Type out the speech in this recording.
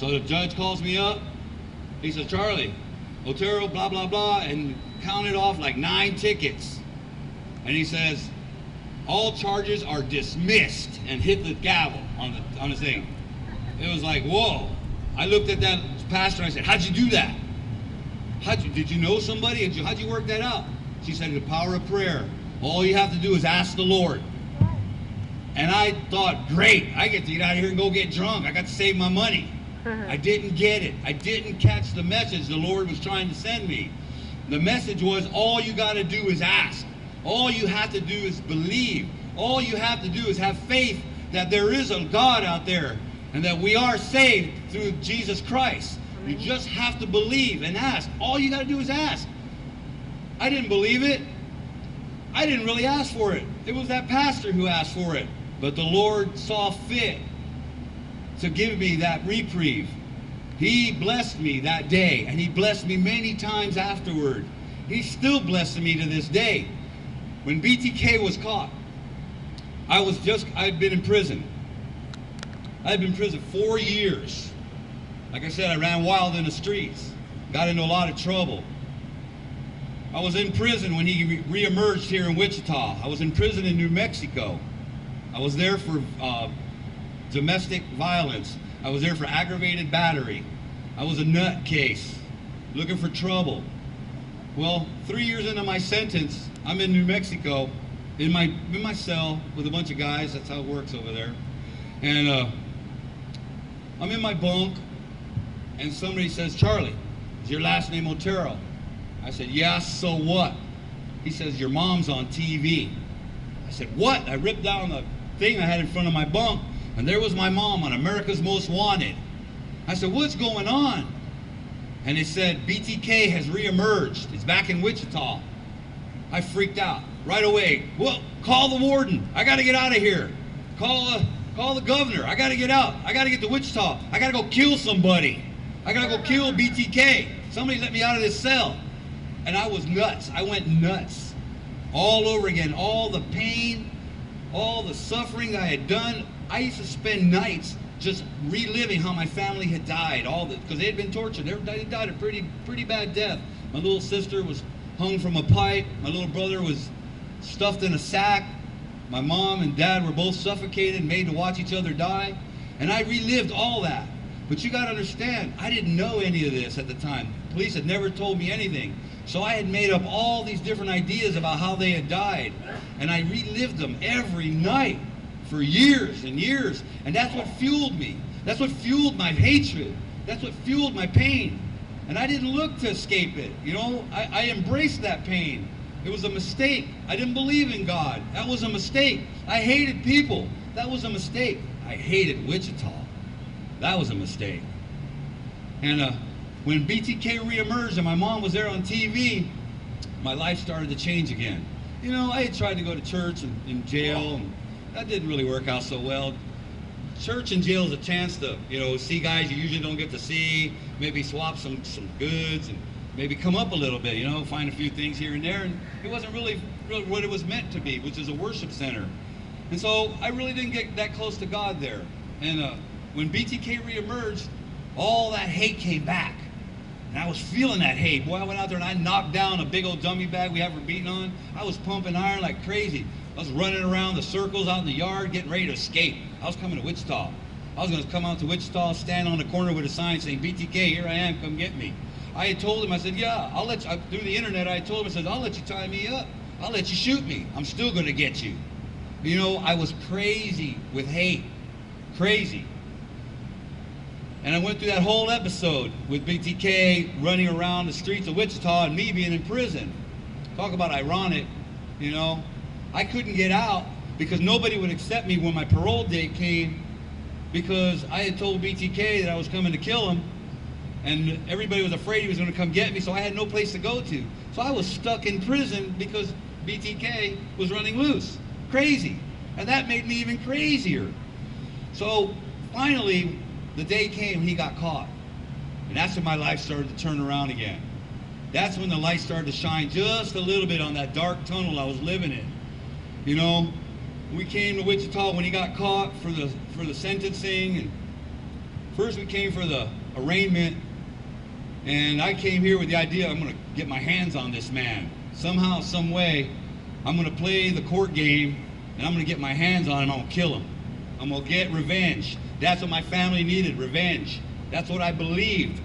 So the judge calls me up. He says, Charlie, Otero, blah, blah, blah, and counted off like 9 tickets. And he says, all charges are dismissed, and hit the gavel on the thing. It was like, whoa. I looked at that pastor and I said, how'd you do that? Did you know somebody? How'd you work that out? She said, the power of prayer. All you have to do is ask the Lord. And I thought, great, I get to get out of here and go get drunk. I got to save my money. I didn't get it. I didn't catch the message the Lord was trying to send me. The message was, all you got to do is ask. All you have to do is believe. All you have to do is have faith that there is a God out there and that we are saved through Jesus Christ. You just have to believe and ask. All you got to do is ask. I didn't believe it. I didn't really ask for it. It was that pastor who asked for it. But the Lord saw fit to give me that reprieve. He blessed me that day, and he blessed me many times afterward. He's still blessing me to this day. When BTK was caught, I'd been in prison. I had been in prison 4 years. Like I said, I ran wild in the streets, got into a lot of trouble. I was in prison when he re-emerged here in Wichita. I was in prison in New Mexico. I was there for domestic violence. I was there for aggravated battery. I was a nut case, looking for trouble. Well, 3 years into my sentence, I'm in New Mexico, in my cell with a bunch of guys. That's how it works over there. And I'm in my bunk, and somebody says, Charlie, is your last name Otero? I said, yeah, so what? He says, your mom's on TV. I said, what? I ripped down the thing I had in front of my bunk, and there was my mom on America's Most Wanted. I said, what's going on? And it said, BTK has reemerged. It's back in Wichita. I freaked out right away. Well, call the warden. I got to get out of here. Call the governor. I got to get out. I got to get to Wichita. I got to go kill somebody. I got to go kill BTK. Somebody let me out of this cell. And I was nuts. I went nuts. All over again. All the pain, all the suffering I had done. I used to spend nights just reliving how my family had died. Because they had been tortured. They died a pretty bad death. My little sister was hung from a pipe. My little brother was stuffed in a sack. My mom and dad were both suffocated, made to watch each other die. And I relived all that. But you got to understand, I didn't know any of this at the time. The police had never told me anything. So I had made up all these different ideas about how they had died. And I relived them every night for years and years. And that's what fueled me. That's what fueled my hatred. That's what fueled my pain. And I didn't look to escape it. You know, I embraced that pain. It was a mistake. I didn't believe in God. That was a mistake. I hated people. That was a mistake. I hated Wichita. That was a mistake. And when BTK reemerged and my mom was there on TV, my life started to change again. You know, I had tried to go to church and in jail, and that didn't really work out so well. Church and jail is a chance to, see guys you usually don't get to see, maybe swap some goods, and maybe come up a little bit, find a few things here and there. And it wasn't really what it was meant to be, which is a worship center. And so I really didn't get that close to God there. And when BTK reemerged, all that hate came back. And I was feeling that hate. Boy, I went out there and I knocked down a big old dummy bag we have for beating on. I was pumping iron like crazy. I was running around the circles out in the yard getting ready to escape. I was coming to Wichita. I was going to come out to Wichita, stand on the corner with a sign saying, BTK, here I am, come get me. I had told him, I said, yeah, I'll let you, through the internet, I told him, I said, I'll let you tie me up. I'll let you shoot me. I'm still going to get you. I was crazy with hate. Crazy. And I went through that whole episode with BTK running around the streets of Wichita and me being in prison. Talk about ironic, I couldn't get out because nobody would accept me when my parole date came because I had told BTK that I was coming to kill him, and everybody was afraid he was going to come get me, so I had no place to go to. So I was stuck in prison because BTK was running loose. Crazy. And that made me even crazier. So finally, the day came, he got caught. And that's when my life started to turn around again. That's when the light started to shine just a little bit on that dark tunnel I was living in. We came to Wichita when he got caught for the sentencing and First we came for the arraignment, and I came here with the idea I'm going to get my hands on this man. Somehow, some way, I'm going to play the court game, and I'm going to get my hands on him. I'm going to kill him. I'm going to get revenge. That's what my family needed, revenge. That's what I believed.